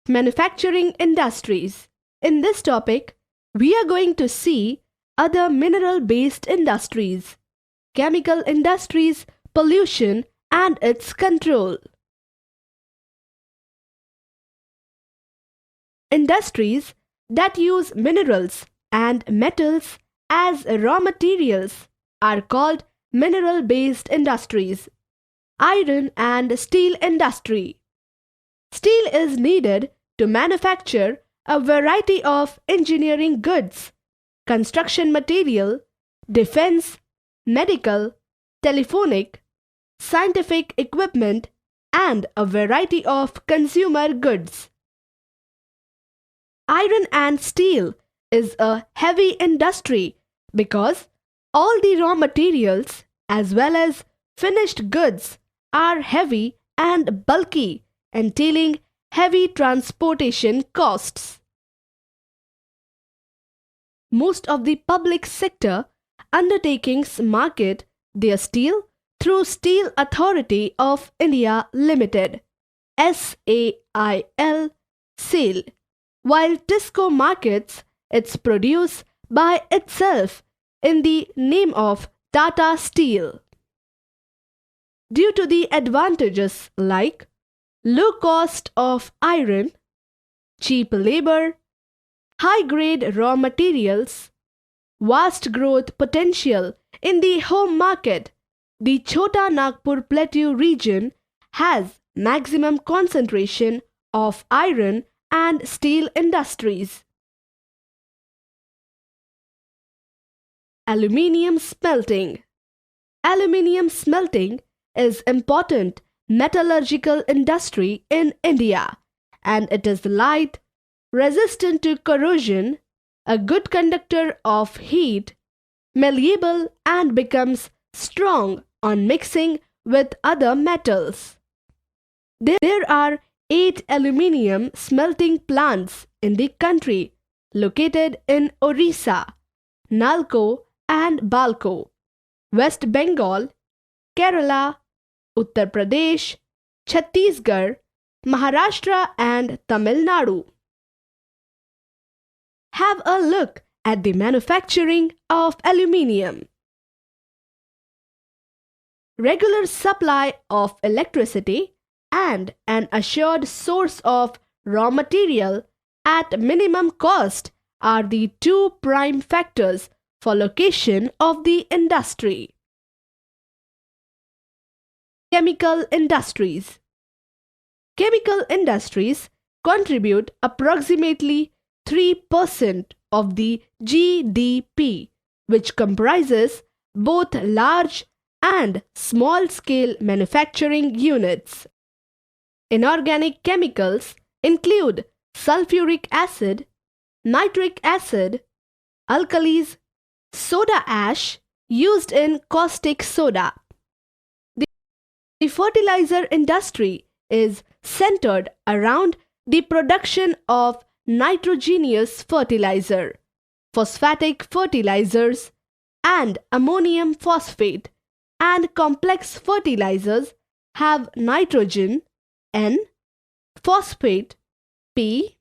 Manufacturing industries. In this topic, we are going to see other mineral-based industries, chemical industries, pollution, and its control. Industries that use minerals and metals as raw materials are called mineral-based industries. Iron and steel industry. Steel is needed to manufacture a variety of engineering goods, construction material, defense, medical, telephonic, scientific equipment, and a variety of consumer goods. Iron and steel is a heavy industry because all the raw materials as well as finished goods are heavy and bulky, entailing heavy transportation costs. Most of the public sector undertakings market their steel through Steel Authority of India Limited (SAIL), SAIL, while TISCO markets its produce by itself in the name of Tata Steel. Due to the advantages like low cost of iron, cheap labor, high-grade raw materials, vast growth potential in the home market, the Chota Nagpur Plateau region has maximum concentration of iron and steel industries. Aluminium smelting. Aluminium smelting is important metallurgical industry in India, and it is light, resistant to corrosion, a good conductor of heat, malleable, and becomes strong on mixing with other metals. There are 8 aluminium smelting plants in the country located in Orissa, Nalco and Balco, West Bengal, Kerala, Uttar Pradesh, Chhattisgarh, Maharashtra and Tamil Nadu. Have a look at the manufacturing of aluminium. Regular supply of electricity and an assured source of raw material at minimum cost are the two prime factors for location of the industry. Chemical industries. Chemical industries contribute approximately 3% of the GDP, which comprises both large and small-scale manufacturing units. Inorganic chemicals include sulfuric acid, nitric acid, alkalis, soda ash used in caustic soda. The fertilizer industry is centered around the production of nitrogenous fertilizer, phosphatic fertilizers, and ammonium phosphate, and complex fertilizers have nitrogen N, phosphate P,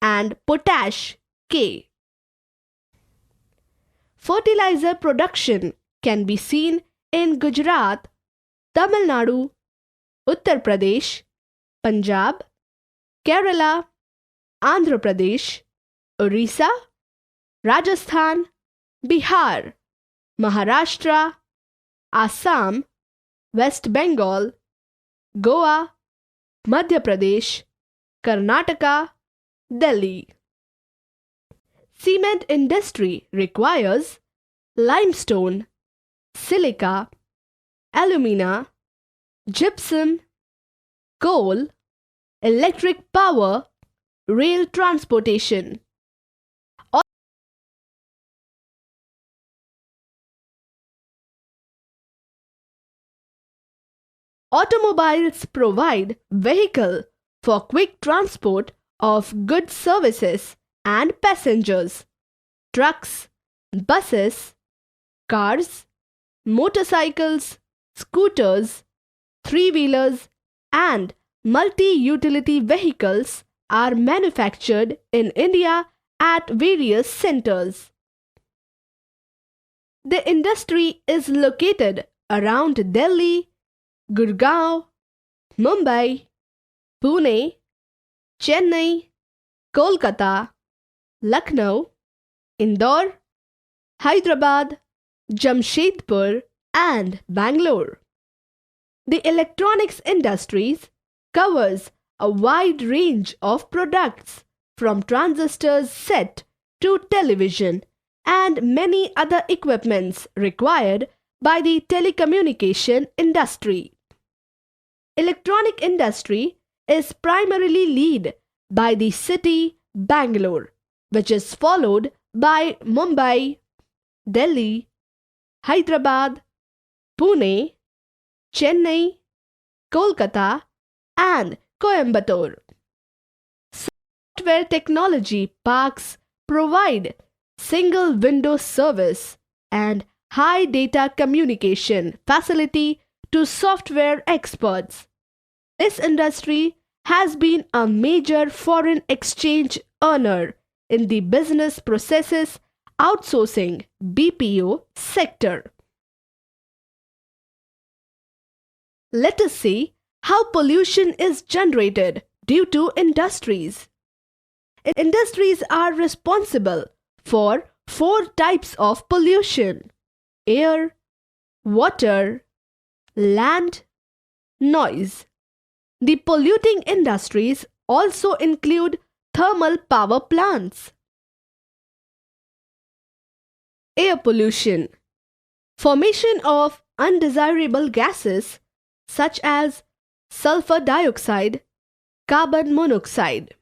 and potash K. Fertilizer production can be seen in Gujarat, Tamil Nadu, Uttar Pradesh, Punjab, Kerala, Andhra Pradesh, Orissa, Rajasthan, Bihar, Maharashtra, Assam, West Bengal, Goa, Madhya Pradesh, Karnataka, Delhi. Cement industry requires limestone, silica, alumina, gypsum, coal, electric power, rail transportation. Automobiles provide vehicle for quick transport of goods, services and passengers. Trucks, buses, cars, motorcycles, scooters, three-wheelers and multi-utility vehicles are manufactured in India at various centers. The industry is located around Delhi, Gurgaon, Mumbai, Pune, Chennai, Kolkata, Lucknow, Indore, Hyderabad, Jamshedpur, and Bangalore. The electronics industries covers a wide range of products from transistors set to television and many other equipments required by the telecommunication industry. Electronic industry is primarily led by the city Bangalore, which is followed by Mumbai, Delhi, Hyderabad, Pune, Chennai, Kolkata, and Coimbatore. Software technology parks provide single window service and high data communication facility to software experts. This industry has been a major foreign exchange earner in the business processes outsourcing BPO sector. Let us see how pollution is generated due to industries. Industries are responsible for 4 types of pollution: air, water, land, noise. The polluting industries also include thermal power plants. Air pollution. Formation of undesirable gases such as sulfur dioxide, carbon monoxide.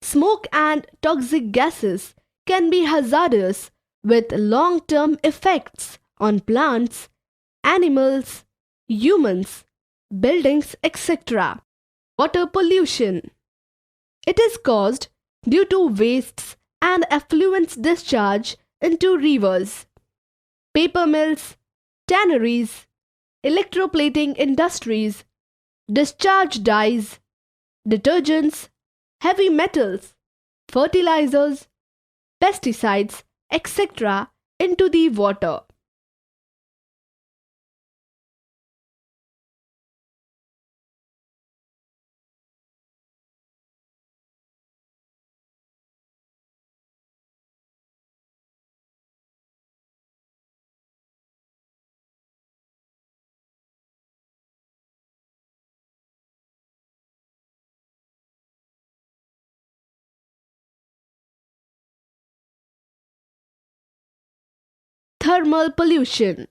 Smoke and toxic gases can be hazardous with long-term effects on plants, animals, humans, buildings, etc. Water pollution. It is caused due to wastes and effluents discharge into rivers, paper mills, tanneries, electroplating industries, discharge dyes, detergents, heavy metals, fertilizers, pesticides, etc. into the water. Thermal pollution.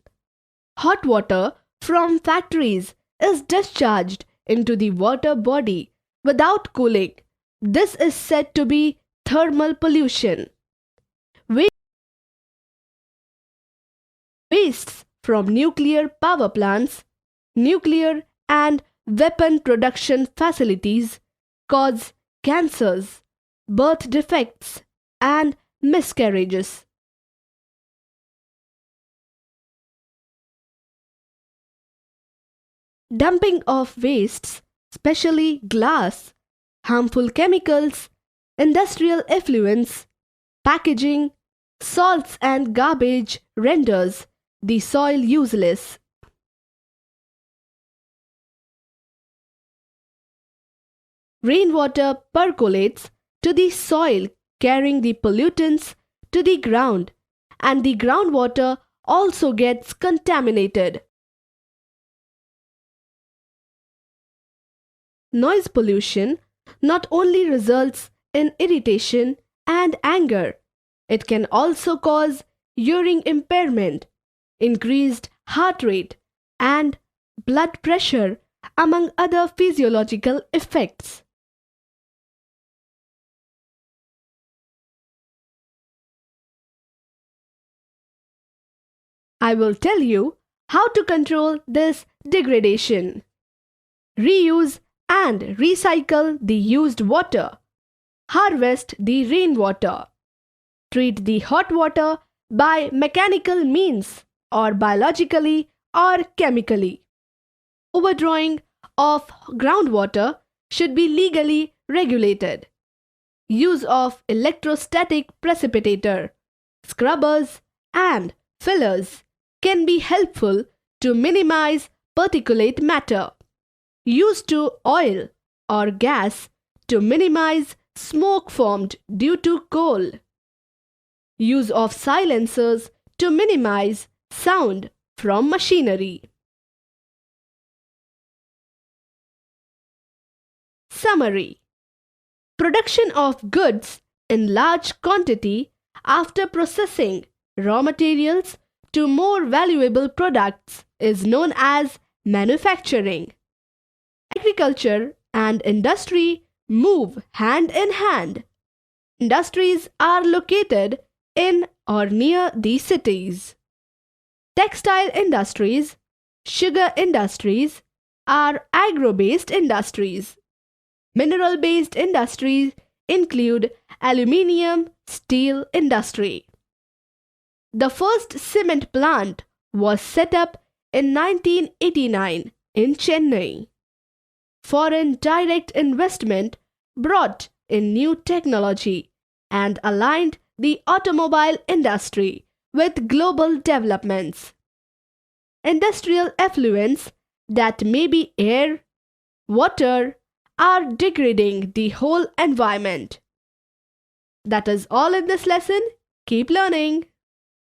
Hot water from factories is discharged into the water body without cooling. This is said to be thermal pollution. Wastes from nuclear power plants, nuclear and weapon production facilities cause cancers, birth defects, and miscarriages. Dumping of wastes, especially glass, harmful chemicals, industrial effluents, packaging, salts and garbage renders the soil useless. Rainwater percolates to the soil carrying the pollutants to the ground, and the groundwater also gets contaminated. Noise pollution not only results in irritation and anger, it can also cause hearing impairment, increased heart rate, and blood pressure, among other physiological effects. I will tell you how to control this degradation. Reuse and recycle the used water. Harvest the rainwater. Treat the hot water by mechanical means or biologically or chemically. Overdrawing of groundwater should be legally regulated. Use of electrostatic precipitator, scrubbers, and fillers can be helpful to minimize particulate matter. Use to oil or gas to minimize smoke formed due to coal. Use of silencers to minimize sound from machinery. Summary: production of goods in large quantity after processing raw materials to more valuable products is known as manufacturing. Agriculture and industry move hand in hand. Industries are located in or near these cities. Textile industries, sugar industries are agro-based industries. Mineral-based industries include aluminium, steel industry. The first cement plant was set up in 1989 in Chennai. Foreign direct investment brought in new technology and aligned the automobile industry with global developments. Industrial effluents that may be air, water, are degrading the whole environment. That is all in this lesson. Keep learning.